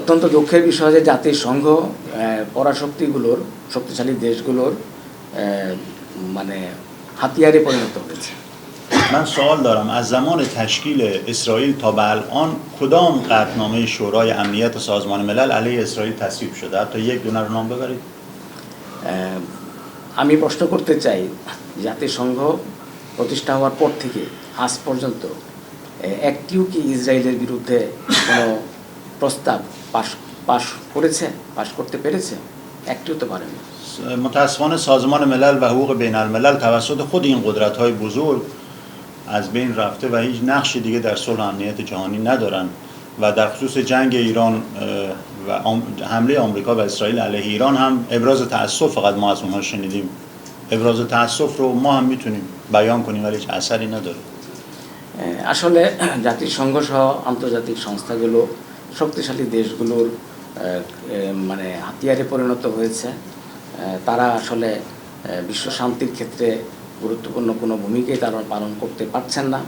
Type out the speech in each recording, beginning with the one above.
অত্যন্ত দুঃখের বিষয় যে জাতিসংঘ পরাশক্তিগুলোর শক্তিশালী দেশগুলোর মানে হাতিয়ারে পরিণত হয়েছে। من سوال دارم از زمان تشکیل اسرائیل تا به الان کدام قطعنامه شورای امنیت سازمان ملل علیه اسرائیل تصویب شده؟ حتی یک دونه رو نام ببرید. আমি প্রশ্ন করতে চাই, জাতিসংঘ প্রতিষ্ঠা হওয়ার পর থেকে আজ পর্যন্ত একটিও কি ইসরায়েলের বিরুদ্ধে কোনো প্রস্তাব পাশ করতে পেরেছে? একটিও তো পারেনি। متاسفانه سازمان ملل و حقوق بین الملل توسط خود این قدرت‌های بزرگ از بین رفته و هیچ نقشی دیگه در صلح و امنیت جهانی ندارن و در خصوص جنگ ایران و حمله آمریکا و اسرائیل علیه ایران هم ابراز تأسف فقط ما از اونها شنیدیم. ابراز تأسف رو ما هم میتونیم بیان کنیم ولی هیچ اثری نداره. আসলে জাতিসংঘ সহ আন্তর্জাতিক সংস্থাগুলো শক্তিশালী দেশগুলোর মানে হাতিয়ারে পরিণত হয়েছে। তারা আসলে বিশ্ব শান্তির ক্ষেত্রে গুরুত্বপূর্ণ কোনো ভূমিকাই তারা পালন করতে পারছেন না।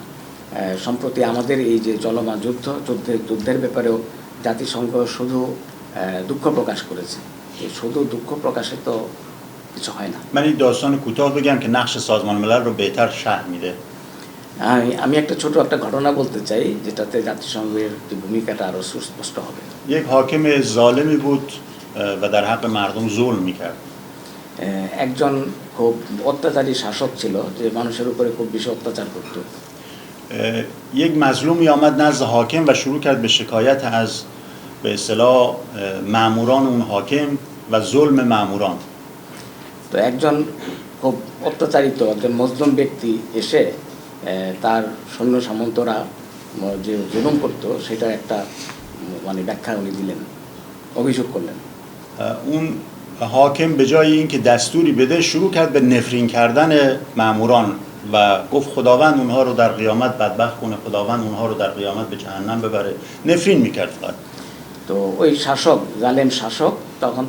সম্প্রতি আমাদের এই যে চলমান যুদ্ধের ব্যাপারেও জাতিসংঘ শুধু দুঃখ প্রকাশ করেছে। শুধু দুঃখ প্রকাশে তো কিছু হয় না। من این داستان کوتاه بگم که نقش سازمان ملل رو بهتر شرح میده. আমি একটা ছোট একটা ঘটনা বলতে চাই যেটাতে জাতিসংঘের ভূমিকাটা আরো সুস্পষ্ট হবে। یک حاکم ظالمی بود و در حق مردم ظلم میکرد. একজন খুব অত্যাচারী শাসক ছিল যে মানুষের উপরে খুব বেশি অত্যাচার করত। یک مظلومی آمد نزد حاکم و شروع کرد به شکایت از به اصطلاح ماموران اون حاکم و ظلم ماموران. তো একজন খুব অত্যাচারিত একজন মজলুম ব্যক্তি এসে তার সৈন্য সামন্তরা যে জুলুম করতো সেটা একটা মানে ব্যাখ্যা উনি দিলেন, অভিযোগ করলেন। اون حاکم به جای اینکه دستوری بده شروع کرد به نفرین کردن ماموران و گفت خداوند اونها رو در قیامت بدبخت کنه، خداوند اونها رو در قیامت به جهنم ببره. نفرین میکرد فقط. তো ওই শাসক, জালেম শাসক, তখন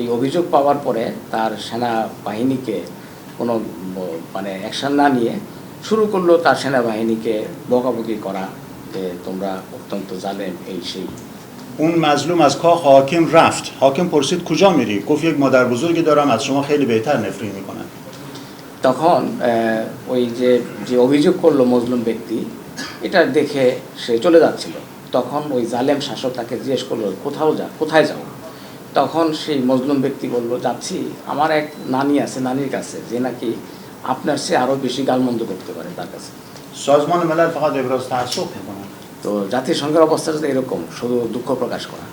এই অভিযোগ পাওয়ার পরে তার সেনাবাহিনীকে কোনো মানে অ্যাকশন না নিয়ে শুরু করলো তার সেনাবাহিনীকে বকাবকি করা যে তোমরা অত্যন্ত জালেম এই সেই। اون مظلوم از کاخ حاکم رفت. حاکم پرسید کجا میری؟ گفت یک مادر بزرگی دارم از شما خیلی بهتر نفرین میکنن. তখন ওই যে অভিযোগ করলো মজলুম ব্যক্তি, এটা দেখে সে চলে যাচ্ছিল। তখন ওই জালেম শাসক তাকে জিজ্ঞেস করলো কোথায় যাও? তখন সেই মজলুম ব্যক্তি বলল, যাচ্ছি আমার এক নানি আছে, নানির কাছে, যে নাকি আপনার সে আরো বেশি গালমন্দ করতে পারে তার কাছে। سازمان ملل فقط ابراز تأسف میکنه. তো জাতিসংঘের অবস্থা এরকম, শুধু দুঃখ প্রকাশ করা।